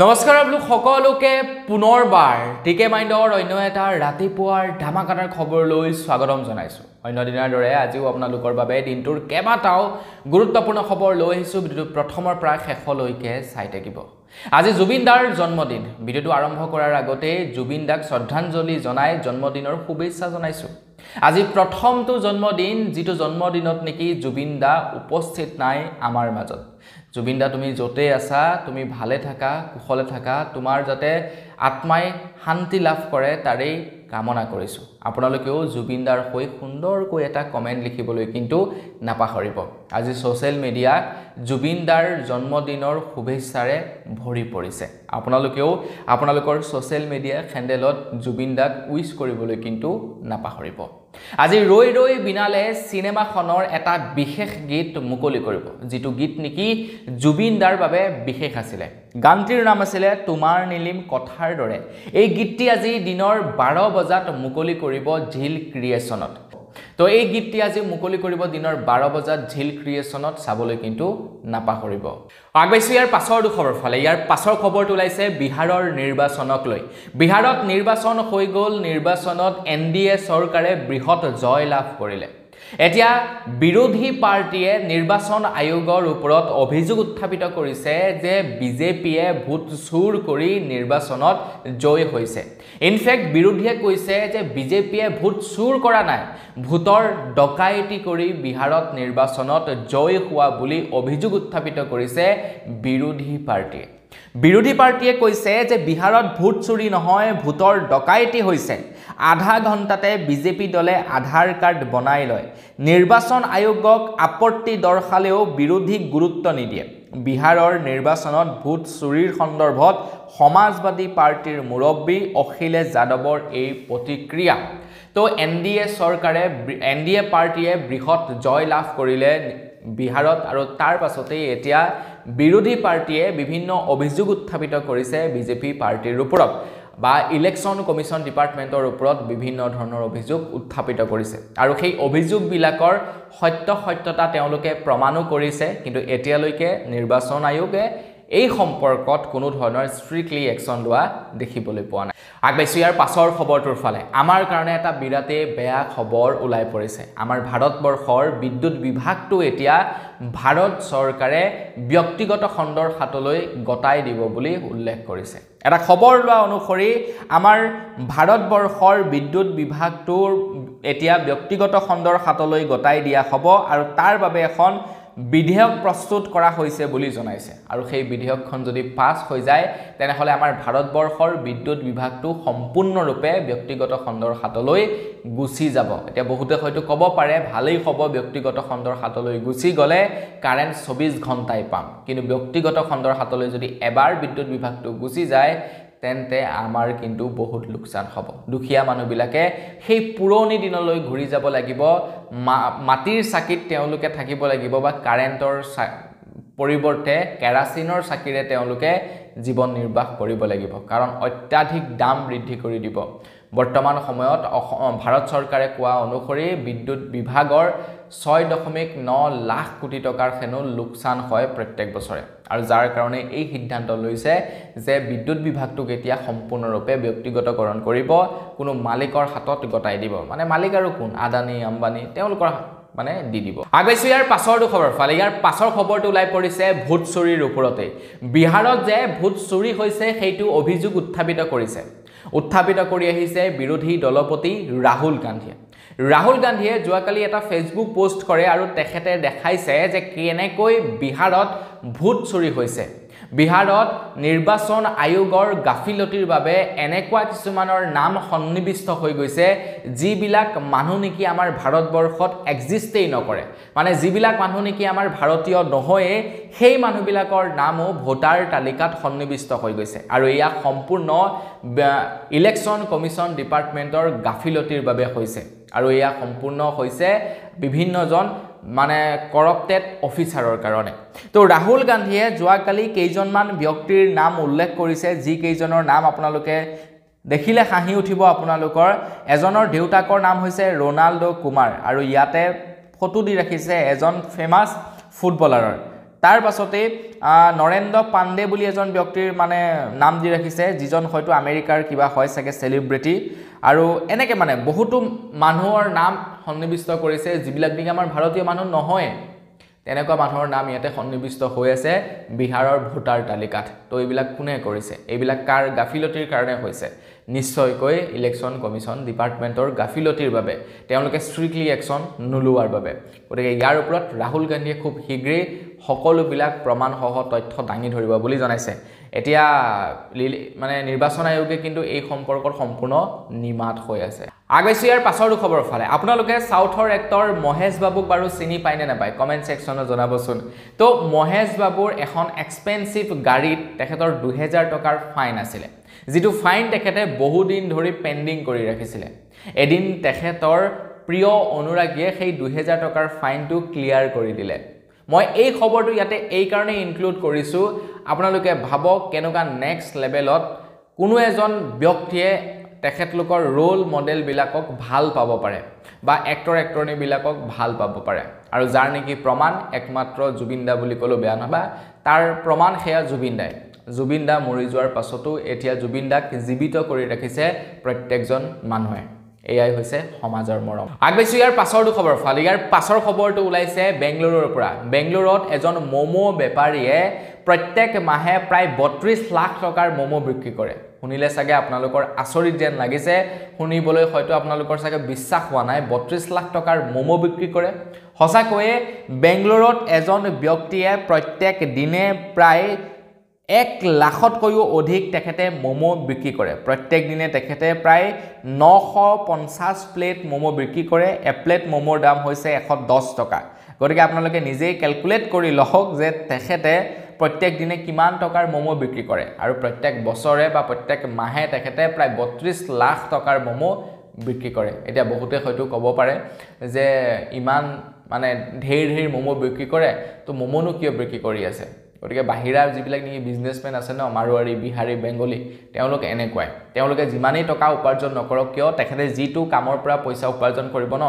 নমস্কাৰ আপোনালোক সকলোকে পুনৰবাৰ টিকে মাইণ্ডৰ অন্য এটা ৰাতিপুৱাৰ ধামাকাদাৰ খবৰলৈ স্বাগতম জনাইছো। অন্য দিনৰ দৰে আজিও আপোনালোকৰ বাবে দিনটোৰ কেইবাটাও গুৰুত্বপূৰ্ণ খবৰ লৈ আহিছো। ভিডিঅ'টো প্ৰথমৰ পৰা শেষলৈকে চাই থাকিব। আজি জুবিন দাৰ জন্মদিন। ভিডিঅ'টো আৰম্ভ কৰাৰ আগতে জুবিন দাক শ্ৰদ্ধাঞ্জলি জনাই জন্মদিনৰ শুভেচ্ছা জনাইছো। আজি প্ৰথমটো জন্মদিন, যিটো জন্মদিনত নেকি জুবিন দা উপস্থিত নাই আমাৰ মাজত। জুবিন দা তুমি যতে আছা, তুমি ভালে থাকা, কুশলে থাকা, তোমাৰ যাতে আত্মাই শান্তি লাভ কৰে তাৰেই কামনা কৰিছো। আপোনালোকেও জুবিন দাৰ হৈ সুন্দৰকৈ এটা কমেন্ট লিখিবলৈ কিন্তু নাপাহৰিব। আজি সোশ্যাল মিডিয়া জুবিন দাৰ জন্মদিনৰ শুভেচ্ছাৰে ভৰি পৰিছে। আপোনালোকেও আপোনালোকৰ সোশ্যাল মিডিয়া হেণ্ডেলত জুবিন দাক উইশ কৰিবলৈ কিন্তু নাপাহৰিব। আজি ৰৈ ৰৈ বিনালে সিনেমাখনৰ এটা বিশেষ গীত মুকলি কৰিব, যিটো গীত নেকি জুবিন দাৰ বাবে বিশেষ আছিলে। গানটিৰ নাম আছিলে তোমাৰ নীলিম কথাৰ দৰে। এই গীতটি আজি দিনৰ 12 বজাত মুকলি কৰিব ঝিল ক্ৰিয়েশ্যনত। তো এই গীতটি আজি মুকলি কৰিব দিনৰ 12 বজাত ঝিল ক্ৰিয়েশ্যনত, চাবলৈ কিন্তু নাপাহৰিব। আগবাইছো ইয়াৰ পাছৰ খবৰ ফালে। ইয়াৰ পাছৰ খবৰটো ওলাইছে বিহাৰৰ নিৰ্বাচনক লৈ। বিহাৰত নিৰ্বাচন হৈ গ'ল। নিৰ্বাচনত NDA চৰকাৰে বৃহৎ জয় লাভ কৰিলে। এতিয়া বিৰোধী পাৰ্টিয়ে নিৰ্বাচন আয়োগৰ ওপৰত অভিযোগ উত্থাপিত কৰিছে যে বিজেপিয়ে ভোট চুৰ কৰি নিৰ্বাচনত জয় হৈছে। ইনফেক্ট বিৰোধীয়ে কৈছে যে বিজেপিয়ে ভোট চুৰ কৰা নাই, ভোটৰ ডকাইতি কৰি বিহাৰত নিৰ্বাচনত জয় হোৱা বুলি অভিযোগ উত্থাপিত কৰিছে বিৰোধী পাৰ্টিয়ে। বিৰোধী পাৰ্টিয়ে কৈছে যে বিহাৰত ভোট চুৰি নহয়, ভোটৰ ডকাইতি হৈছে। আধা ঘণ্টাতে বিজেপি দলে আধাৰ কাৰ্ড বনাই লয়। নিৰ্বাচন আয়োগক আপত্তি দৰ্শালেও বিৰোধীক গুৰুত্ব নিদিয়ে। বিহাৰৰ নিৰ্বাচনত ভোট চুৰিৰ সন্দৰ্ভত সমাজবাদী পাৰ্টিৰ মুৰব্বী অখিলেশ যাদৱৰ এই প্ৰতিক্ৰিয়া। তো NDA পাৰ্টিয়ে বৃহৎ জয় লাভ কৰিলে বিহাৰত, আৰু তাৰ পাছতেই এতিয়া বিৰোধী পাৰ্টিয়ে বিভিন্ন অভিযোগ উত্থাপিত কৰিছে বিজেপি পাৰ্টিৰ ওপৰত, বা ইলেকশ্যন কমিশ্যন ডিপাৰ্টমেণ্টৰ ওপৰত বিভিন্ন ধৰণৰ অভিযোগ উত্থাপিত কৰিছে। আৰু সেই অভিযোগবিলাকৰ সত্যতা তেওঁলোকে প্ৰমাণো কৰিছে, কিন্তু এতিয়ালৈকে নিৰ্বাচন আয়োগে এই সম্পৰ্কত কোনো ধৰণৰ ষ্ট্ৰিক্টলি একশ্যন লোৱা দেখিবলৈ পোৱা নাই। আগবাইছো ইয়াৰ পাছৰ খবৰটোৰ ফালে। আমাৰ কাৰণে এটা বিৰাটেই বেয়া খবৰ ওলাই পৰিছে। আমাৰ ভাৰতবৰ্ষৰ বিদ্যুৎ বিভাগটো এতিয়া ভাৰত চৰকাৰে ব্যক্তিগত খণ্ডৰ হাতলৈ গতাই দিব বুলি উল্লেখ কৰিছে। এটা খবৰ লোৱা অনুসৰি আমাৰ ভাৰতবৰ্ষৰ বিদ্যুৎ বিভাগটোৰ এতিয়া ব্যক্তিগত খণ্ডৰ হাতলৈ গতাই দিয়া হ'ব, আৰু তাৰ বাবে এখন বিধেয়ক প্ৰস্তুত কৰা হৈছে বুলি জনাইছে। আৰু সেই বিধেয়কখন যদি পাছ হৈ যায় তেনেহ'লে আমাৰ ভাৰতবৰ্ষৰ বিদ্যুৎ বিভাগটো সম্পূৰ্ণৰূপে ব্যক্তিগত খণ্ডৰ হাতলৈ গুচি যাব। এতিয়া বহুতে হয়তো ক'ব পাৰে ভালেই হ'ব, ব্যক্তিগত খণ্ডৰ হাতলৈ গুচি গ'লে কাৰেণ্ট 24 ঘণ্টাই পাম। কিন্তু ব্যক্তিগত খণ্ডৰ হাতলৈ যদি এবাৰ বিদ্যুৎ বিভাগটো গুচি যায় তেন্তে আমাৰ কিন্তু বহুত লোকচান হ'ব। দুখীয়া মানুহবিলাকে সেই পুৰণি দিনলৈ ঘূৰি যাব লাগিব। মাটিৰ চাকিত তেওঁলোকে থাকিব লাগিব, বা কাৰেণ্টৰ পৰিৱৰ্তে কেৰাচিনৰ চাকিৰে তেওঁলোকে জীৱন নিৰ্বাহ কৰিব লাগিব, কাৰণ অত্যাধিক দাম বৃদ্ধি কৰি দিব। বৰ্তমান সময়ত ভাৰত চৰকাৰে কোৱা অনুসৰি বিদ্যুৎ বিভাগৰ 6.9 লাখ কোটি টকাৰ হেনো লোকচান হয় প্ৰত্যেক বছৰে, আৰু যাৰ কাৰণে এই সিদ্ধান্ত লৈছে যে বিদ্যুৎ বিভাগটোক এতিয়া সম্পূৰ্ণৰূপে ব্যক্তিগতকৰণ কৰিব, কোনো মালিকৰ হাতত গতাই দিব। মানে মালিক আৰু কোন? আদানী আম্বানী, তেওঁলোকৰ মানে দি দিব। আগবাইছো ইয়াৰ পাছৰটো খবৰ ফালে। ইয়াৰ পাছৰ খবৰটো ওলাই পৰিছে ভোট চুৰিৰ ওপৰতে। বিহাৰত যে ভোট চুৰি হৈছে সেইটো অভিযোগ উত্থাপিত কৰি আহিছে বিৰোধী দলপতি ৰাহুল গান্ধীয়ে। ৰাহুল গান্ধীয়ে যোৱাকালি এটা ফেচবুক পোষ্ট কৰে, আৰু তেখেতে দেখাইছে যে কেনেকৈ বিহাৰত ভোট চুৰি হৈছে। বিহাৰত নিৰ্বাচন আয়োগৰ গাফিলতিৰ বাবে এনেকুৱা কিছুমানৰ নাম সন্নিৱিষ্ট হৈ গৈছে যিবিলাক মানুহ নেকি আমাৰ ভাৰতবৰ্ষত এক্সিষ্টেই নকৰে। মানে যিবিলাক মানুহ নেকি আমাৰ ভাৰতীয় নহয়ে, সেই মানুহবিলাকৰ নামো ভোটাৰ তালিকাত সন্নিৱিষ্ট হৈ গৈছে। আৰু এয়া সম্পূৰ্ণ ইলেকশ্যন কমিশ্যন ডিপাৰ্টমেণ্টৰ গাফিলতিৰ বাবে হৈছে, আৰু এয়া সম্পূৰ্ণ হৈছে বিভিন্নজন মানে কৰাপ্টেড অফিচাৰৰ কাৰণে। তো ৰাহুল গান্ধীয়ে যোৱাকালি কেইজনমান ব্যক্তিৰ নাম উল্লেখ কৰিছে, যি কেইজনৰ নাম আপোনালোকে দেখিলে হাঁহি উঠিব আপোনালোকৰ। এজনৰ দেউতাকৰ নাম হৈছে ৰনাল্ডো কুমাৰ, আৰু ইয়াতে ফটো দি ৰাখিছে এজন ফেমাছ ফুটবলাৰৰ। তাৰ পাছতে নৰেন্দ্ৰ পাণ্ডে বুলি এজন ব্যক্তিৰ মানে নাম দি ৰাখিছে যিজন হয়তো আমেৰিকাৰ কিবা হয় চাগে সেলিব্ৰিটি আৰু এনেকে মানে বহুতো মানুহৰ নাম সন্নিবিষ্ট কৰিছে যিবিলাক নেকি আমাৰ ভাৰতীয় মানুহ নহয় তেনেকুৱা মানুহৰ নাম ইয়াতে সন্নিবিষ্ট হৈ আছে বিহাৰৰ ভোটাৰ তালিকাত তো এইবিলাক কোনে কৰিছে এইবিলাক কাৰ গাফিলতিৰ কাৰণে হৈছে নিশ্চয়কৈ ইলেকশন কমিশন ডিপাৰ্টমেন্টৰ গাফিলতিৰ বাবে তেওঁলোকে স্ট্ৰিক্টলি একশন নলোৱাৰ বাবে গতিকে ইয়াৰ ওপৰত ৰাহুল গান্ধীয়ে খুব শীঘ্ৰেই সকলোবিলাক প্ৰমাণ সহ তথ্য দাঙি ধৰিব বুলি জনাইছে এতিয়া মানে নিৰ্বাচন আয়োগে কিন্তু এই সম্পৰ্কৰ সম্পূৰ্ণ নিমাত হৈ আছে আগবাইছো ইয়াৰ পাছৰ খবৰ ফালে আপোনালোকে সাউথৰ এক্টৰ মহেশ বাবুক বাৰু চিনি পাইনে নাপায় কমেন্ট সেকশনত জনাবচোন তো মহেশ বাবুৰ এখন এক্সপেন্সিভ গাড়ীত তেখেতৰ 2000 টকাৰ ফাইন আছিল যেটো ফাইন তেখেতে বহু দিন ধৰি পেন্ডিং কৰি ৰাখিছিল এদিন তেখেতৰ প্ৰিয় অনুৰাগীয়ে সেই 2000 টকাৰ ফাইনটো ক্লিয়াৰ কৰি দিলে মই এই খবৰটো ইয়াতে এই কাৰণে ইনক্লুড কৰিছো আপোনালোকে ভাবক কেনেকা নেক্সট লেভেলত কোনো এজন ব্যক্তিয়ে তেখেতলোকৰ ৰোল মডেল বিলাকক ভাল পাব পাৰে বা এক্টৰ এক্টৰনি বিলাকক ভাল পাব পাৰে আৰু যাৰ নেকি প্ৰমাণ একমাত্ৰ জুবিন দা বুলি কলো বেয়া নহবা তাৰ প্ৰমাণ হেয়া জুবিন দা মৰি যোৱাৰ পাছতো এতিয়া জুবিন দাক জীবিত কৰি ৰাখিছে প্ৰত্যেকজন মানুহে এয়াই হৈছে সমাজৰ মৰম আগবাইছো ইয়াৰ পাছৰ খবৰ ফালে ইয়াৰ পাছৰ খবৰটো ওলাইছে বেংগলুৰুৰ পৰা বেংগলুৰুত এজন মোমো বেপাৰীয়ে প্ৰত্যেক মাহে প্ৰায় 32 লাখ টকাৰ মোমো বিক্ৰী কৰে শুনিলে চাগে আপোনালোকৰ আচৰিত যেন লাগিছে শুনিবলৈ হয়তো আপোনালোকৰ চাগে বিশ্বাস হোৱা নাই 32 লাখ টকাৰ মোমো বিক্ৰী কৰে হসাকয়ে বেংগলুৰুত এজন ব্যক্তিয়ে প্ৰত্যেক দিনে প্ৰায় 1 লাখতকৈও অধিক তেখেতে মোমো বিক্ৰী কৰে প্ৰত্যেক দিনে তেখেতে প্ৰায় 950 প্লেট মোমো বিক্ৰী কৰে এ প্লেট মোমোৰ দাম হৈছে 110 টকা গতিকে আপোনালোকে নিজেই ক্যালকুলেট কৰি লওক যে তেখেতে প্ৰত্যেক দিনে কিমান টকাৰ মোমো বিক্ৰী কৰে আৰু প্ৰত্যেক বছৰে বা প্ৰত্যেক মাহে তেখেতে প্ৰায় 32 লাখ টকাৰ মোমো বিক্ৰী কৰে এতিয়া বহুতে হয়তো ক'ব পাৰে যে ইমান মানে ঢেৰ মোমো বিক্ৰী কৰে তো মোমোনো কিয় বিক্ৰী কৰি আছে গতিকে বাহিৰা যিবিলাক নেকি বিজনেসমেন আছে ন মাৰুৱাৰী বিহাৰী বেংগলী তেওঁলোক এনেকুৱাই তেওঁলোকে যিমানেই টকা উপাৰ্জন নকৰক কিয় তেখেতে যিটো কামৰ পৰা পইচা উপাৰ্জন কৰিব ন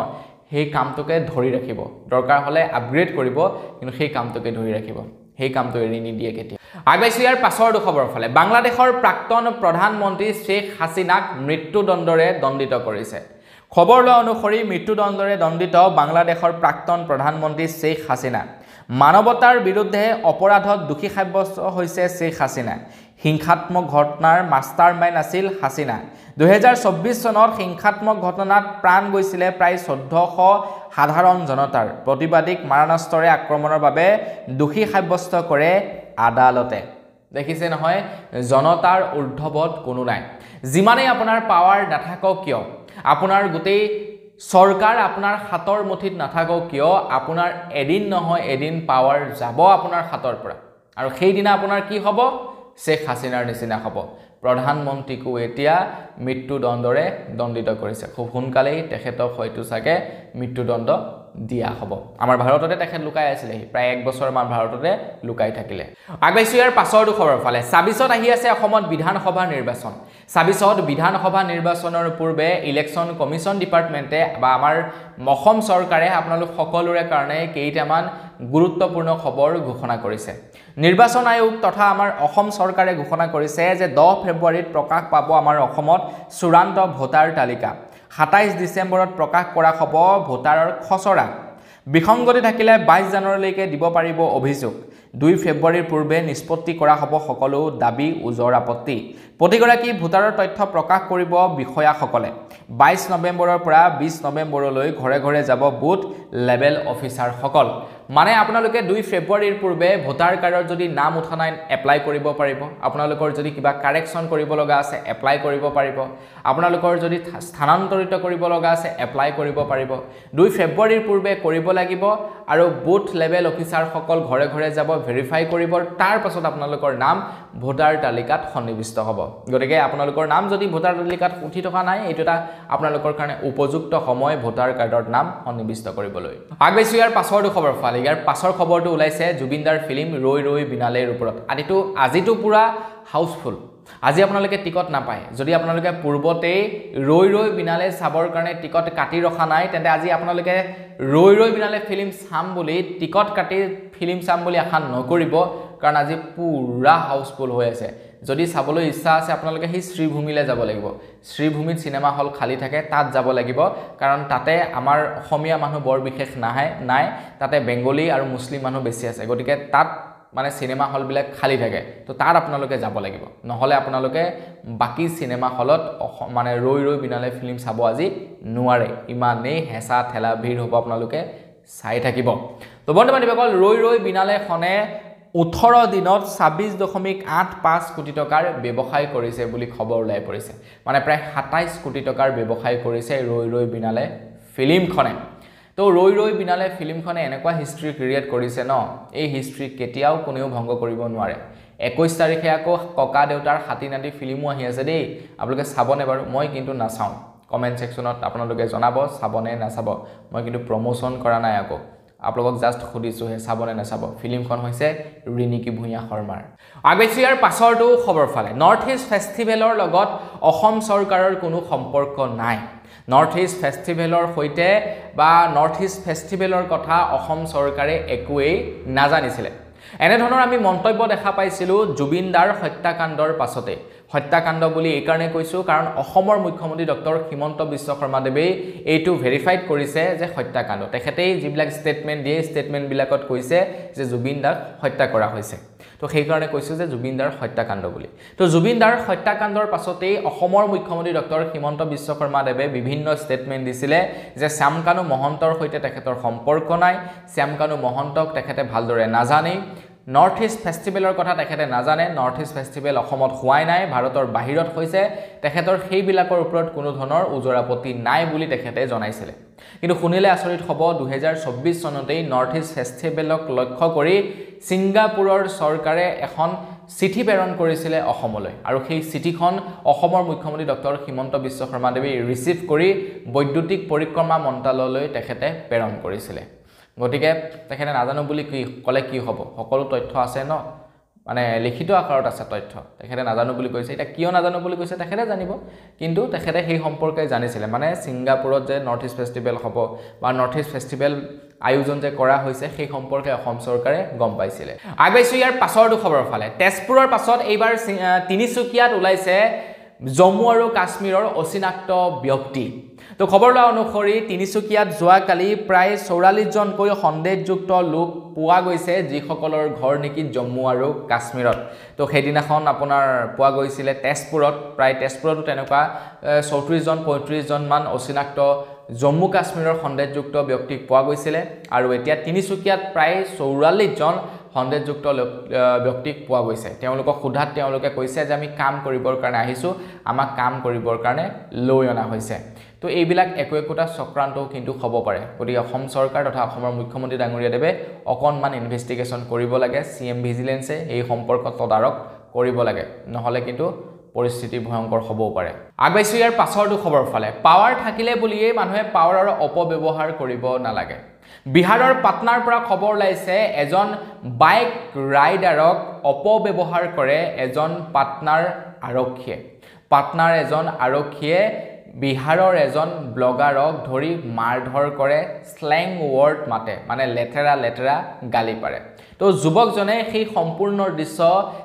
সেই কামটোকে ধৰি ৰাখিব দৰকাৰ হলে আপগ্ৰেড কৰিব কিন্তু সেই কামটোকে ধৰি ৰাখিব সেই কামটো এৰি নিদিয়ে কেতিয়া আগবাইছো ইয়াৰ পাছৰ খবৰ ফালে বাংলাদেশৰ প্ৰাক্তন প্ৰধানমন্ত্ৰী শেখ হাসিনাক মৃত্যুদণ্ডৰে দণ্ডিত কৰিছে খবৰ লোৱা অনুসৰি মৃত্যুদণ্ডৰে দণ্ডিত বাংলাদেশৰ প্ৰাক্তন প্ৰধানমন্ত্ৰী শেখ হাসিনা মানৱতাৰ বিৰুদ্ধে অপৰাধত দোষী সাব্যস্ত হৈছে শেখ হাসিনা হিংসাত্মক ঘটনাৰ মাষ্টাৰমাইণ্ড আছিল হাসিনা 2024 চনত হিংসাত্মক ঘটনাত প্ৰাণ গৈছিলে প্ৰায় 1400 সাধাৰণ জনতাৰ প্ৰতিবাদীক মাৰণাস্ত্ৰৰে আক্ৰমণৰ বাবে দোষী সাব্যস্ত কৰে আদালতে দেখিছে নহয় জনতাৰ ঊৰ্ধ্বত কোনো নাই যিমানে আপোনাৰ পাৱাৰ নাথাকক কিয় আপোনাৰ গোটেই সৰকাৰ আপোনাৰ হাতৰ মুঠিত নাথাকক কিয় আপোনাৰ এদিন নহয় এদিন পাৱাৰ যাব আপোনাৰ হাতৰ পৰা আৰু সেই দিনা আপোনাৰ কি হ'ব শেখ হাসিনাৰ নিচিনা হ'ব প্ৰধানমন্ত্ৰীকো এতিয়া মৃত্যুদণ্ডৰে দণ্ডিত কৰিছে খুব সোনকালেই তেখেতক হয়তো চাগে মৃত্যুদণ্ড দিয়া হ'ব আমাৰ ভাৰততে তেখেত লুকাই আছিল প্ৰায় 1 বছৰ মান ভাৰততে লুকাই থাকিলে আগবাইছো ইয়াৰ পাছৰ খবৰ ফালে 26ত আহি আছে অসমত বিধানসভা নিৰ্বাচন 26ত বিধানসভা নিৰ্বাচনৰ পূৰ্বে ইলেকশন কমিশন ডিপাৰ্টমেন্টে বা আমাৰ অসম চৰকাৰে আপোনালোক সকলোৰে কাৰণে কেইটামান গুৰুত্বপূৰ্ণ খবৰ ঘোষণা কৰিছে নিৰ্বাচন আয়োগ তথা আমাৰ অসম চৰকাৰে ঘোষণা কৰিছে যে 10 ফেব্ৰুৱাৰীত প্ৰকাশ পাব আমাৰ অসমত চূড়ান্ত ভোটাৰ তালিকা 27 ডিসেম্বৰত প্ৰকাশ কৰা হ'ব ভোটাৰৰ খচৰা বিসংগতি থাকিলে 22 জানুৱাৰীলৈকে দিব পাৰিব অভিযোগ 2 ফেব্ৰুৱাৰীৰ পূৰ্বে নিষ্পত্তি কৰা হ'ব সকলো দাবী উজৰ আপত্তি প্ৰতিগৰাকী ভোটাৰৰ তথ্য প্ৰকাশ কৰিব বিষয়াসকলে 22 নৱেম্বৰৰ পৰা 20 নৱেম্বৰলৈ ঘৰে ঘৰে যাব বুথ লেভেল অফিচাৰ সকল মানে আপোনালোকে 2 ফেব্ৰুৱাৰীৰ পূৰ্বে ভোটাৰ কাৰ্ডৰ যদি নাম উঠা নাই এপ্লাই কৰিব পাৰিব আপোনালোকৰ যদি কিবা কাৰেকচন কৰিব লগা আছে এপ্লাই কৰিব পাৰিব আপোনালোকৰ যদি স্থানান্তৰিত কৰিব লগা আছে এপ্লাই কৰিব পাৰিব 2 ফেব্ৰুৱাৰীৰ পূৰ্বে কৰিব লাগিব আৰু বুথ লেভেল অফিচাৰ সকল ঘৰে ঘৰে যাব ভেৰিফাই কৰিব তাৰ পাছত আপোনালোকৰ নাম ভোটাৰ তালিকাত সন্নিবিষ্ট হ'ব গতিকে আপোনালোকৰ নাম যদি ভোটাৰ তালিকাত উঠি থকা নাই এটা আপোনালোকৰ কাৰণে উপযুক্ত সময় ভোটাৰ কাৰ্ডৰ নাম সন্নিবিষ্ট কৰিবলৈ আগবাইছো ইয়াৰ পাছৰ খবৰ ফালে ইয়াৰ পাছৰ খবৰটো ওলাইছে জুবিনদাৰ ফিল্ম ৰৈ ৰৈ বিনালেৰ ওপৰত আজিটো পুৰা হাউসফুল আজি আপোনালোকে টিকট নাপায় যদি আপোনালোকে পূৰ্বতে ৰৈ ৰৈ বিনালে চাবৰ কাৰণে টিকট কাটি ৰখা নাই তেন্তে আজি আপোনালোকে ৰৈ ৰৈ বিনালে ফিল্ম চাম বুলি টিকট কাটি ফিল্ম চাম বুলি আশা নকৰিব কাৰণ আজি পুৰা হাউসফুল হৈ আছে যদি চাবলৈ ইচ্ছা আছে আপোনালোকে সেই শ্ৰীভূমিলৈ যাব লাগিব শ্ৰীভূমিত সিনেমা হল খালি থাকে তাত যাব লাগিব কাৰণ তাতে আমাৰ অসমীয়া মানুহ বৰ বিশেষ নাই তাতে বেংগলী আৰু মুছলিম মানুহ বেছি আছে গতিকে তাত মানে সিনেমা হল বিলাক খালি থাকে তো তাত আপোনালোকে যাব লাগিব নহলে আপোনালোকে বাকি সিনেমা হলত মানে ৰৈ ৰৈ বিনালে ফিল্ম চাব আজি নোৱাৰে ইমানেই হেঁচা ঠেলা ভিৰ হ'ব আপোনালোকে চাই থাকিব তো বন্ধু-বান্ধৱীসকল ৰৈ ৰৈ বিনালে খনে 18 দিনত 26.85 কোটি টকাৰ ব্যৱসায় কৰিছে বুলি খবৰ ওলাই পৰিছে মানে প্ৰায় 27 কোটি টকাৰ ব্যৱসায় কৰিছে ৰৈ ৰৈ বিনালে ফিল্মখনে তো ৰৈ ৰৈ বিনালে ফিল্মখনে এনেকুৱা হিষ্ট্ৰি ক্ৰিয়েট কৰিছে ন এই হিষ্ট্ৰি কেতিয়াও কোনেও ভংগ কৰিব নোৱাৰে 21 তাৰিখে আকৌ ককা দেউতাৰ হাতী নাতি ফিল্মো আহি আছে দেই আপোনালোকে চাবনে বাৰু মই কিন্তু নাচাওঁ কমেন্ট সেকশনত আপোনালোকে জনাব চাবনে নাচাব মই কিন্তু প্ৰমোশন কৰা নাই আকৌ আপোনালোকক জাস্ট খুদিছো হে চাবনে নাচাব ফিল্মখন হৈছে ৰিনিকি ভুঞা শৰ্মাৰ আগেছি ইয়াৰ পাছৰটো খবৰ ফালে নৰ্থ ইষ্ট ফেষ্টিভেলৰ লগত অসম চৰকাৰৰ কোনো সম্পৰ্ক নাই নৰ্থ ইষ্ট ফেষ্টিভেলৰ হৈতে বা নৰ্থ ইষ্ট ফেষ্টিভেলৰ কথা অসম চৰকাৰে একোৱেই নাজানিছিলে এনে ধৰণৰ আমি মন্তব্য দেখা পাইছিলো জুবিন দাৰ হত্যাকাণ্ডৰ পাছতে হত্যাকাণ্ড বুলি এই কাৰণে কৈছো কাৰণ অসমৰ মুখ্যমন্ত্ৰী ডক্টৰ হিমন্ত বিশ্ব শৰ্মা দেৱে এইটো ভেৰিফাইড কৰিছে যে হত্যাকাণ্ড তেখেতেই যিবিলাক ষ্টেটমেন্ট দিয়ে ষ্টেটমেন্ট বিলাকত কৈছে যে জুবিন দাক হত্যা কৰা হৈছে তো সেই কাৰণে কৈছো যে জুবিন দাৰ হত্যাকাণ্ড বুলি তো জুবিন দাৰ হত্যাকাণ্ডৰ পাছতেই অসমৰ মুখ্যমন্ত্ৰী ডক্টৰ হিমন্ত বিশ্ব শৰ্মা দেৱে বিভিন্ন ষ্টেটমেন্ট দিছিলে যে শ্যামকানু মহন্তৰ হৈতে তেখেতৰ সম্পৰ্ক নাই শ্যামকানু মহন্তক তেখেতে ভালদৰে নাজানে নৰ্থ ইষ্ট ফেষ্টিভেলৰ কথা তেখেতে নাজানে নৰ্থ ইষ্ট ফেষ্টিভেল অসমত হোৱাই নাই ভাৰতৰ বাহিৰত হৈছে তেখেতৰ সেইবিলাকৰ ওপৰত কোনো ধৰণৰ উজৰাপত্তি নাই বুলি তেখেতে জনাইছিলে কিন্তু শুনিলে আচৰিত হ'ব 2024 চনতেই নৰ্থ ইষ্ট ফেষ্টিভেলক লক্ষ্য কৰি সিংগাপুৰৰ চৰকাৰে এখন চিঠি প্ৰেৰণ কৰিছিলে অসমলৈ আৰু সেই চিঠিখন অসমৰ মুখ্যমন্ত্ৰী ডক্টৰ হিমন্ত বিশ্ব শৰ্মা দেৱে ৰিচিভ কৰি বৈদ্যুতিক পৰিক্ৰমা মন্ত্ৰালয়লৈ তেখেতে প্ৰেৰণ কৰিছিলে গতিকে তেখেতে নাজানো বুলি কি কলে কি হ'ব সকলো তথ্য আছে ন মানে লিখিত আকাৰত আছে তথ্য তেখেতে নাজানো বুলি কৈছে এটা কিয় নাজানো বুলি কৈছে তেখেতে জানিব কিন্তু তেখেতে সেই সম্পৰ্কে জানিছিলে মানে সিংগাপুৰত যে নৰ্থ ইষ্ট ফেষ্টিভেল হ'ব বা নৰ্থ ইষ্ট ফেষ্টিভেল আয়োজন যে কৰা হৈছে সেই সম্পৰ্কে অসম চৰকাৰে গম পাইছিলে আগেছি ইয়াৰ পাছৰটো খবৰ ফালে তেজপুৰৰ পাছত এইবাৰ তিনিচুকীয়াত ওলাইছে জম্মু আৰু কাশ্মীৰৰ অচিনাক্ত ব্যক্তি তো খবৰ লোৱা অনুসৰি তিনিচুকীয়াত যোৱা কালি প্ৰায় 44 জনকৈ সন্দেহযুক্ত লোক পোৱা গৈছে যিসকলৰ ঘৰ নেকি জম্মু আৰু কাশ্মীৰত তো সেইদিনাখন আপোনাৰ পোৱা গৈছিলে তেজপুৰত প্ৰায় তেজপুৰতো তেনেকুৱা 34 জন 35 জন মান অচিনাক্ত জম্মু কাশ্মীৰৰ সন্দেহযুক্ত ব্যক্তিক পোৱা গৈছিলে আৰু এতিয়া তিনিচুকীয়াত প্ৰায় 44 জন সন্দেহযুক্ত ব্যক্তিক পোৱা গৈছে তেওঁলোকক খুধাত তেওঁলোকে কৈছে যে আমি কাম কৰিবৰ কাৰণে আহিছো আমাক কাম কৰিবৰ কাৰণে লৈ অনা হৈছে তো এইবিলাক একোটা চক্ৰান্তও কিন্তু হ'ব পাৰে গতিকে অসম চৰকাৰ তথা অসমৰ মুখ্যমন্ত্ৰী ডাঙৰীয়া দেৱে অকনমান ইনভেষ্টিগেশ্যন কৰিব লাগে সিএম ভিজিলেন্সে এই সম্পৰ্কত তদাৰক কৰিব লাগে নহলে কিন্তু পৰিস্থিতি ভয়ংকৰ হ'বও পাৰে আগবাইছো ইয়াৰ পাছৰটো খবৰ ফালে পাৱাৰ থাকিলে বুলিয়ে মানুহে পাৱাৰৰ অপব্যৱহাৰ কৰিব নালাগে বিহাৰৰ পাটনাৰ পৰা খবৰ লাইছে এজন বাইক ৰাইডাৰক অপব্যৱহাৰ কৰে এজন পাটনাৰ আৰক্ষীয়ে বিহাৰৰ এজন ব্লগাৰক ধৰি মাৰধৰ কৰে স্লেং ৱৰ্ড মাতে মানে লেতেৰা গালি পাৰে তো যুৱকজনে সেই সম্পূৰ্ণ দৃশ্য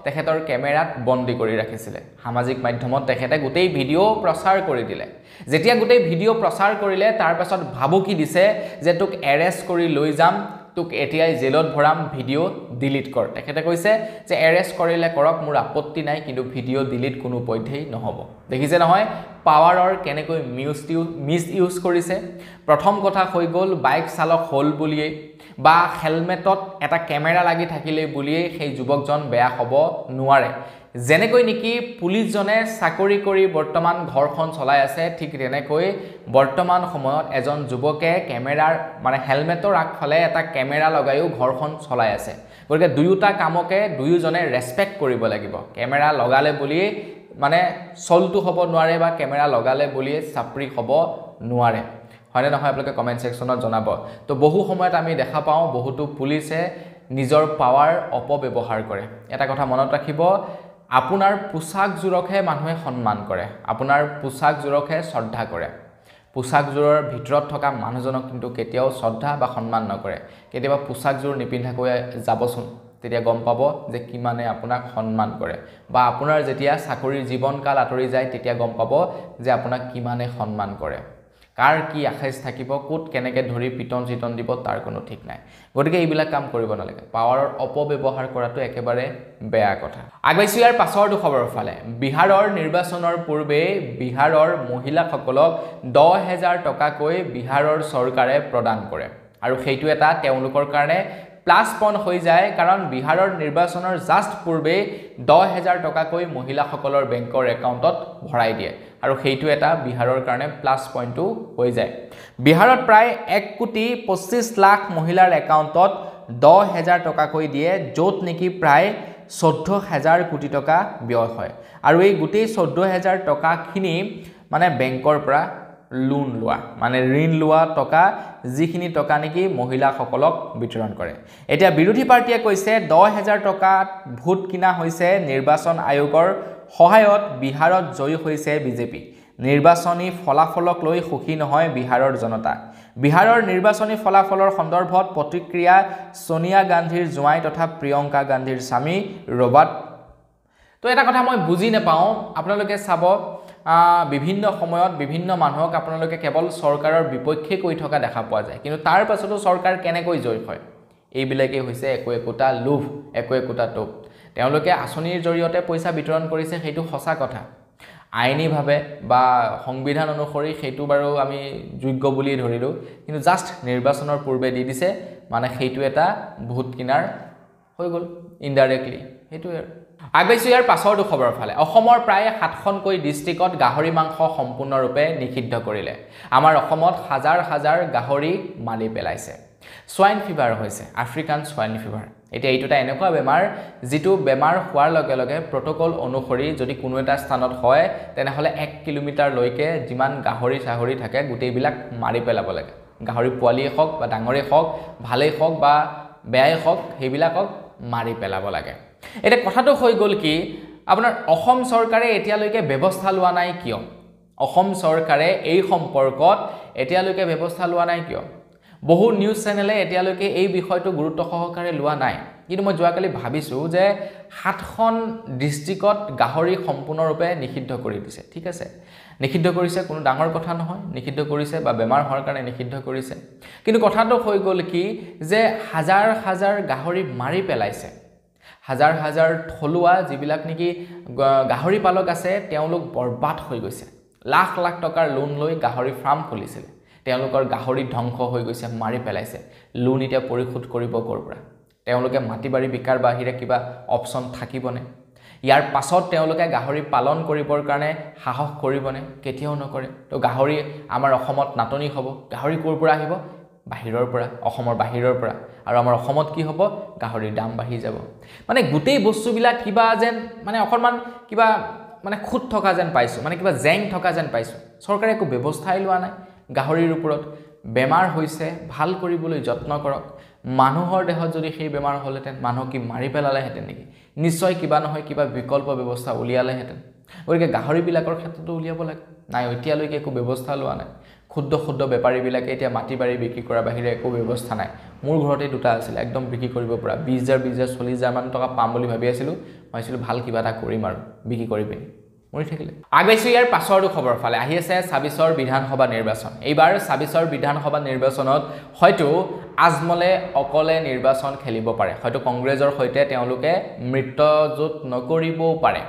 তেখেতৰ কেমেৰাত বন্দী কৰি ৰাখিছিলে সামাজিক মাধ্যমত তেখেতে গোটেই ভিডিঅ' প্ৰচাৰ কৰি দিলে যেতিয়া গোটেই ভিডিঅ' প্ৰচাৰ কৰিলে তাৰ পাছত ভাবুকি দিছে যে তোক এৰেষ্ট কৰি লৈ যাম তোক এতিয়াই জেলত ভৰাম ভিডিঅ' ডিলিট কৰ তেখেতে কৈছে যে এৰেষ্ট কৰিলে কৰক মোৰ আপত্তি নাই কিন্তু ভিডিঅ' ডিলিট কোনো পধ্যেই নহব দেখিছে নহয় পাৱাৰৰ কেনেকৈ মিছ ইউজ কৰিছে প্ৰথম কথা হৈ গ'ল বাইক চালক হল বুলিয়ে বা হেলমেটত এটা কেমেৰা লাগি থাকিলে বুলিয়ে সেই যুৱকজন বেয়া হ'ব নোৱাৰে যেনেকৈ নেকি পুলিশজনে চাকৰি কৰি বৰ্তমান ঘৰখন চলাই আছে ঠিক তেনেকৈ বৰ্তমান সময়ত এজন যুৱকে কেমেৰাৰ মানে হেলমেটৰ আগফালে এটা কেমেৰা লগাইও ঘৰখন চলাই আছে গতিকে দুয়োটা কামকে দুয়োজনে ৰেসপেক্ট কৰিব লাগিব কেমেৰা লগালে বুলি মানে চলটো হ'ব নোৱাৰে বা কেমেৰা লগালে বুলি চাপৰি হ'ব নোৱাৰে হয়নে নহয় আপোনালোকে কমেন্ট সেকশনত জনাব তো বহু সময়ত আমি দেখা পাওঁ বহুতো পুলিশে নিজৰ পাৱাৰ অপব্যৱহাৰ কৰে এটা কথা মনত ৰাখিব আপোনাৰ পোছাকযোৰকহে মানুহে সন্মান কৰে, আপোনাৰ পোছাকযোৰকহে শ্ৰদ্ধা কৰে। পোছাকযোৰৰ ভিতৰত থকা মানুহজনক কিন্তু কেতিয়াও শ্ৰদ্ধা বা সন্মান নকৰে। কেতিয়াবা পোছাকযোৰ নিপিন্ধাকৈ যাবচোন, তেতিয়া গম পাব যে কিমানে আপোনাক সন্মান কৰে, বা আপোনাৰ যেতিয়া চাকৰিৰ জীৱনকাল আঁতৰি যায় তেতিয়া গম পাব যে আপোনাক কিমানে সন্মান কৰে। কাৰ কি আখেজ থাকিব, ক'ত কেনেকৈ ধৰি পিটন চিটন দিব তাৰ কোনো ঠিক নাই। গতিকে এইবিলাক কাম কৰিব নালাগে। পাৱাৰৰ অপব্যৱহাৰ কৰাটো একেবাৰে বেয়া কথা। আগবাইছোঁ ইয়াৰ পাছৰটো খবৰৰ ফালে। বিহাৰৰ নিৰ্বাচনৰ পূৰ্বে বিহাৰৰ মহিলাসকলক 10,000 টকাকৈ বিহাৰৰ চৰকাৰে প্ৰদান কৰে, আৰু সেইটো এটা তেওঁলোকৰ কাৰণে প্লাছ পইণ্ট হৈ যায়, কাৰণ বিহাৰৰ নিৰ্বাচনৰ জাষ্ট পূৰ্বে 10,000 টকাকৈ মহিলাসকলৰ বেংকৰ একাউণ্টত ভৰাই দিয়ে, আৰু সেইটো এটা বিহাৰৰ কাৰণে প্লাছ পইণ্টটো হৈ যায়। বিহাৰত প্ৰায় 1,25,00,000 মহিলাৰ একাউণ্টত 10,000 টকাকৈ দিয়ে, য'ত নেকি প্ৰায় 14,000 কোটি টকা ব্যয় হয়, আৰু এই গোটেই 14,000 টকাখিনি মানে বেংকৰ পৰা লোন লোৱা, মানে ঋণ লোৱা টকা, যিখিনি টকা নেকি মহিলাসকলক বিতৰণ কৰে। এতিয়া বিৰোধী পাৰ্টিয়ে কৈছে 10,000 টকাত ভোট কিনা হৈছে, নিৰ্বাচন আয়োগৰ সহায়ত বিহাৰত জয়ী হৈছে বিজেপি। নিৰ্বাচনী ফলাফলক লৈ সুখী নহয় বিহাৰৰ জনতা। বিহাৰৰ নিৰ্বাচনী ফলাফলৰ সন্দৰ্ভত প্ৰতিক্ৰিয়া সোনিয়া গান্ধীৰ জোঁৱাই তথা প্ৰিয়ংকা গান্ধীৰ স্বামী ৰবাৰ্ট। তো এটা কথা মই বুজি নাপাওঁ, আপোনালোকে চাব বিভিন্ন সময়ত বিভিন্ন মানুহক আপোনালোকে কেৱল চৰকাৰৰ বিপক্ষে কৈ থকা দেখা পোৱা যায়, কিন্তু তাৰ পাছতো চৰকাৰ কেনেকৈ জয়ী হয়? এইবিলাকেই হৈছে একোটা লোভ, একোটা টোপ। তেওঁলোকে আঁচনিৰ জৰিয়তে পইচা বিতৰণ কৰিছে, সেইটো সঁচা কথা। আইনীভাৱে বা সংবিধান অনুসৰি সেইটো বাৰু আমি যোগ্য বুলিয়ে ধৰিলোঁ, কিন্তু জাষ্ট নিৰ্বাচনৰ পূৰ্বে দি দিছে, মানে সেইটো এটা ভোট কিনাৰ হৈ গ'ল ইনডাইৰেক্টলি, সেইটোৱে আৰু। আগবাইছোঁ ইয়াৰ পাছৰটো খবৰৰ ফালে। অসমৰ প্ৰায় 7খনকৈ ডিষ্ট্ৰিক্টত গাহৰি মাংস সম্পূৰ্ণৰূপে নিষিদ্ধ কৰিলে। আমাৰ অসমত হাজাৰ হাজাৰ গাহৰি মাৰি পেলাইছে। সোৱাইন ফিভাৰ হৈছে, আফ্ৰিকান সোৱাইন ফিভাৰ। এতিয়া এইটো এটা এনেকুৱা বেমাৰ যিটো বেমাৰ হোৱাৰ লগে লগে প্ৰট'কল অনুসৰি যদি কোনো এটা স্থানত হয়, তেনেহ'লে 1 কিলোমিটাৰলৈকে যিমান গাহৰি চাহৰি থাকে গোটেইবিলাক মাৰি পেলাব লাগে। গাহৰি পোৱালিয়ে হওক বা ডাঙৰেই হওক, ভালেই হওক বা বেয়াই হওক, সেইবিলাকক মাৰি পেলাব লাগে। এতিয়া কথাটো হৈ গ'ল কি, আপোনাৰ অসম চৰকাৰে এতিয়ালৈকে ব্যৱস্থা লোৱা নাই কিয়? অসম চৰকাৰে এই সম্পৰ্কত এতিয়ালৈকে ব্যৱস্থা লোৱা নাই কিয়? বহু নিউজ চেনেলে এতিয়ালৈকে এই বিষয়টো গুৰুত্ব সহকাৰে লোৱা নাই, কিন্তু মই যোৱাকালি ভাবিছোঁ যে 7খন ডিষ্ট্ৰিক্টত গাহৰি সম্পূৰ্ণৰূপে নিষিদ্ধ কৰি দিছে। ঠিক আছে, নিষিদ্ধ কৰিছে, কোনো ডাঙৰ কথা নহয়, নিষিদ্ধ কৰিছে বা বেমাৰ হোৱাৰ কাৰণে নিষিদ্ধ কৰিছে, কিন্তু কথাটো হৈ গ'ল কি যে হাজাৰ হাজাৰ গাহৰি মাৰি পেলাইছে। হাজাৰ হাজাৰ থলুৱা যিবিলাক নেকি গাহৰি পালক আছে, তেওঁলোক বৰবাদ হৈ গৈছে। লাখ লাখ টকাৰ লোন লৈ গাহৰি ফাৰ্ম খুলিছিলে, তেওঁলোকৰ গাহৰি ধ্বংস হৈ গৈছে, মাৰি পেলাইছে। লোন এতিয়া পৰিশোধ কৰিব ক'ৰ পৰা? তেওঁলোকে মাটি বাৰী বিকাৰ বাহিৰে কিবা অপশ্যন থাকিবনে? ইয়াৰ পাছত তেওঁলোকে গাহৰি পালন কৰিবৰ কাৰণে সাহস কৰিবনে? কেতিয়াও নকৰে। তো গাহৰি আমাৰ অসমত নাটনি হ'ব। গাহৰি ক'ৰ পৰা আহিব? বাহিৰৰ পৰা, অসমৰ বাহিৰৰ পৰা। আৰু আমাৰ অসমত কি হ'ব? গাহৰিৰ দাম বাঢ়ি যাব। মানে গোটেই বস্তুবিলাক কিবা যেন মানে অকণমান কিবা মানে খুঁত থকা যেন পাইছোঁ, মানে কিবা জেং থকা যেন পাইছোঁ। চৰকাৰে একো ব্যৱস্থাই লোৱা নাই গাহৰিৰ ওপৰত। বেমাৰ হৈছে, ভাল কৰিবলৈ যত্ন কৰক। মানুহৰ দেহত যদি সেই বেমাৰ হ'লহেঁতেন, মানুহক কি মাৰি পেলালেহেঁতেন নেকি? নিশ্চয় কিবা নহয় কিবা বিকল্প ব্যৱস্থা উলিয়ালেহেঁতেন। গতিকে গাহৰিবিলাকৰ ক্ষেত্ৰতো উলিয়াব লাগে। নাই, এতিয়ালৈকে একো ব্যৱস্থা লোৱা নাই। ক্ষুদ্ৰ ক্ষুদ্ৰ বেপাৰীবিলাকে এতিয়া মাটি বাৰী বিক্ৰী কৰাৰ বাহিৰে একো ব্যৱস্থা নাই। মোৰ ঘৰতে দুটা আছিলে, একদম বিক্ৰী কৰিব পৰা। 20,000, 40,000 মান টকা পাম বুলি ভাবি আছিলোঁ। ভাবিছিলোঁ ভাল কিবা এটা কৰিম আৰু বিক্ৰী কৰি পিনি, মৰি থাকিলে। আগবাইছোঁ ইয়াৰ পাছৰটো খবৰ ফালে। আহি আছে 26ৰ বিধানসভা নিৰ্বাচন। এইবাৰ 26ৰ বিধানসভা নিৰ্বাচনত হয়তো আজমলে অকলে নিৰ্বাচন খেলিব পাৰে। হয়তো কংগ্ৰেছৰ সৈতে তেওঁলোকে মিত্ৰজোঁট নকৰিবও পাৰে।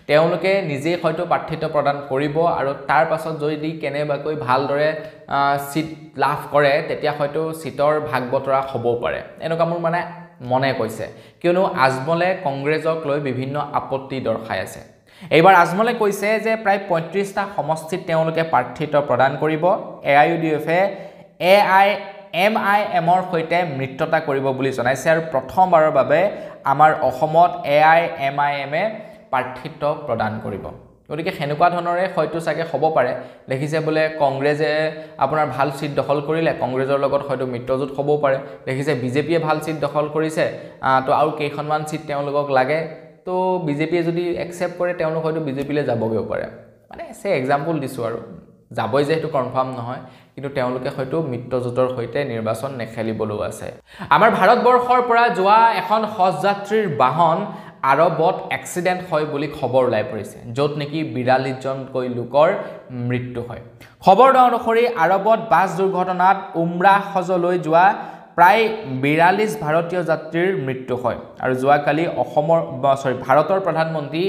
তেওঁলোকে নিজেই হয়তো প্ৰাৰ্থিত্ব প্ৰদান কৰিব, আৰু তাৰ পাছত যদি কেনেবাকৈ ভালদৰে চিট লাভ কৰে, তেতিয়া হয়তো চিটৰ ভাগ বতৰা হ'বও পাৰে। এনেকুৱা মোৰ মানে মনে কৈছে, কিয়নো আজমলে কংগ্ৰেছক লৈ বিভিন্ন আপত্তি দৰ্শাই আছে। এইবাৰ আজমলে কৈছে যে প্ৰায় 35টা সমষ্টিত তেওঁলোকে প্ৰাৰ্থিত্ব প্ৰদান কৰিব। AIUDF-এ AIMIMৰ সৈতে মিত্ৰতা কৰিব বুলি জনাইছে, আৰু প্ৰথমবাৰৰ বাবে আমাৰ অসমত AIMIMে প্ৰাৰ্থিত্ব প্ৰদান কৰিব। গতিকে সেনেকুৱা ধৰণৰে হয়তো চাগে হ'ব পাৰে। দেখিছে বোলে কংগ্ৰেছে আপোনাৰ ভাল চিট দখল কৰিলে, কংগ্ৰেছৰ লগত হয়তো মিত্ৰজোঁট হ'বও পাৰে। দেখিছে বিজেপিয়ে ভাল চিট দখল কৰিছে, তো আৰু কেইখনমান চিট তেওঁলোকক লাগে। তো বিজেপিয়ে যদি একসেপ্ট কৰে তেওঁলোক হয়তো বিজেপিলৈ যাবগৈও পাৰে মানে সে এক্সাম্পল দিছোঁ আৰু যাবই যে সেইটো কনফাৰ্ম নহয় কিন্তু তেওঁলোকে হয়তো মিত্ৰজোঁটৰ সৈতে নিৰ্বাচন নেখেলিবলৈও আছে আমাৰ ভাৰতবৰ্ষৰ পৰা যোৱা এখন হজযাত্ৰীৰ বাহন আৰবত এক্সিডেণ্ট হয় বুলি খবৰ ওলাই পৰিছে য'ত নেকি 42 জনকৈ লোকৰ মৃত্যু হয় খবৰ অনুসৰি আৰবত বাছ দুৰ্ঘটনাত উমৰাহ হজলৈ যোৱা প্ৰায় 42 ভাৰতীয় যাত্ৰীৰ মৃত্যু হয় আৰু যোৱাকালি ভাৰতৰ প্ৰধানমন্ত্ৰী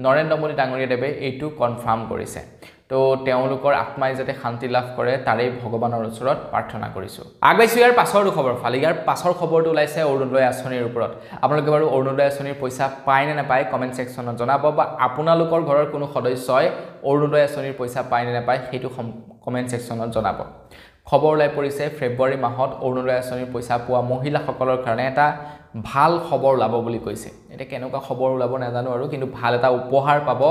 নৰেন্দ্ৰ মোদী ডাঙৰীয়াদেৱে এইটো কনফাৰ্ম কৰিছে তো তেওঁলোকৰ আত্মাই যাতে শান্তি লাভ কৰে তাৰেই ভগৱানৰ ওচৰত প্ৰাৰ্থনা কৰিছোঁ আগবাইছোঁ ইয়াৰ পাছৰ খবৰ ফালে ইয়াৰ পাছৰ খবৰটো ওলাইছে অৰুণোদয় আঁচনিৰ ওপৰত আপোনালোকে বাৰু অৰুণোদয় আঁচনিৰ পইচা পায় নে নাপায় কমেণ্ট ছেকশ্যনত জনাব বা আপোনালোকৰ ঘৰৰ কোনো সদস্যই অৰুণোদয় আঁচনিৰ পইচা পায় নে নাপায় সেইটো কমেণ্ট ছেকশ্যনত জনাব খবৰ ওলাই পৰিছে ফেব্ৰুৱাৰী মাহত অৰুণোদয় আঁচনিৰ পইচা পোৱা মহিলাসকলৰ কাৰণে এটা ভাল খবৰ ওলাব বুলি কৈছে এটা কেনেকুৱা খবৰ ওলাব নাজানো আৰু কিন্তু ভাল এটা উপহাৰ পাব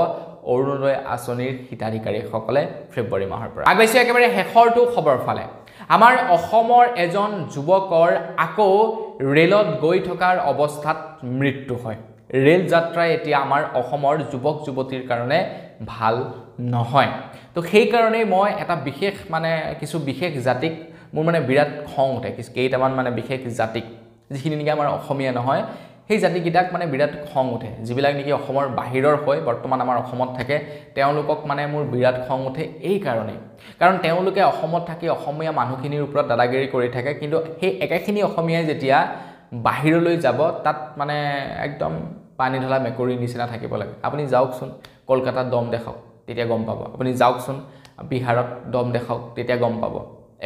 অৰুণোদয় আঁচনিৰ হিতাধিকাৰীসকলে ফেব্ৰুৱাৰী মাহৰ পৰা আগবাইছোঁ একেবাৰে শেষৰটো খবৰ ফালে আমাৰ অসমৰ এজন যুৱকৰ আকৌ ৰেলত গৈ থকাৰ অৱস্থাত মৃত্যু হয় ৰেল যাত্ৰাই এতিয়া আমাৰ অসমৰ যুৱক যুৱতীৰ কাৰণে ভাল নহয় তো সেই কাৰণে মই এটা বিশেষ মানে কিছু বিশেষ জাতিক মোৰ মানে বিৰাট খং উঠে কেইটামান মানে বিশেষ জাতিক যিখিনি নেকি আমাৰ অসমীয়া নহয় সেই জাতিকেইটাক মানে বিৰাট খং উঠে যিবিলাক নেকি অসমৰ বাহিৰৰ হয় বৰ্তমান আমাৰ অসমত থাকে তেওঁলোকক মানে মোৰ বিৰাট খং উঠে এই কাৰণেই কাৰণ তেওঁলোকে অসমত থাকি অসমীয়া মানুহখিনিৰ ওপৰত দাদাগিৰি কৰি থাকে কিন্তু সেই একেখিনি অসমীয়াই যেতিয়া বাহিৰলৈ যাব তাত মানে একদম পানী ঢলা মেকুৰীৰ নিচিনা থাকিব লাগে আপুনি যাওকচোন কলকাতাত দম দেখাওক তেতিয়া গম পাব আপুনি যাওকচোন বিহাৰত দম দেখাওক তেতিয়া গম পাব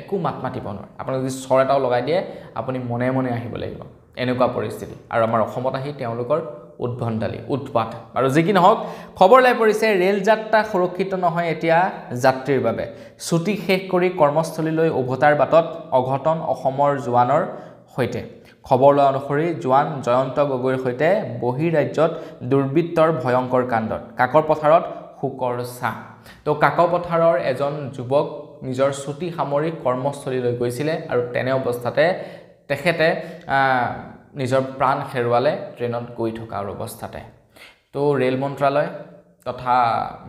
একো মাত মাতিব নোৱাৰে আপোনাক যদি স্বৰ এটাও লগাই দিয়ে আপুনি মনে মনে আহিব লাগিব এনেকুৱা পৰিস্থিতি আৰু আমাৰ অসমত আহি তেওঁলোকৰ উদ্ভণ্ডালি উৎপাত আৰু যি কি নহওক খবৰ ওলাই পৰিছে ৰেল যাত্ৰা সুৰক্ষিত নহয় এতিয়া যাত্ৰীৰ বাবে ছুটি শেষ কৰি কৰ্মস্থলীলৈ উভতাৰ বাটত অঘটন অসমৰ জোৱানৰ সৈতে খবৰ লোৱা অনুসৰি জোৱান জয়ন্ত গগৈৰ সৈতে বহিৰাজ্যত দুৰ্বৃত্তৰ ভয়ংকৰ কাণ্ডত কাকৰ পথাৰত শুকৰ ছাঁ তো কাকৰ পথাৰৰ এজন যুৱক নিজৰ ছুটি সামৰি কৰ্মস্থলীলৈ গৈছিলে আৰু তেনে অৱস্থাতে তেখেতে নিজৰ প্ৰাণ হেৰুৱালে ট্ৰেইনত গৈ থকাৰ অৱস্থাতে তো ৰেল মন্ত্ৰালয় তথা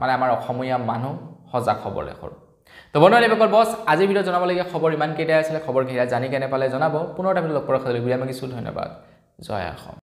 মানে আমাৰ অসমীয়া মানুহ সজাগ হ'বলৈ সৰু তো বন্ধুসকল এইবাৰ বছ আজি ভিডিঅ' জনাবলগীয়া খবৰ ইমানকেইটাই আছিলে খবৰকেইটা জানি কেনে পালে জনাব পুনৰ এটা ভিডিঅ' লগ কৰাৰ খালি ঘূৰি আমি কিছু ধন্যবাদ জয় অসম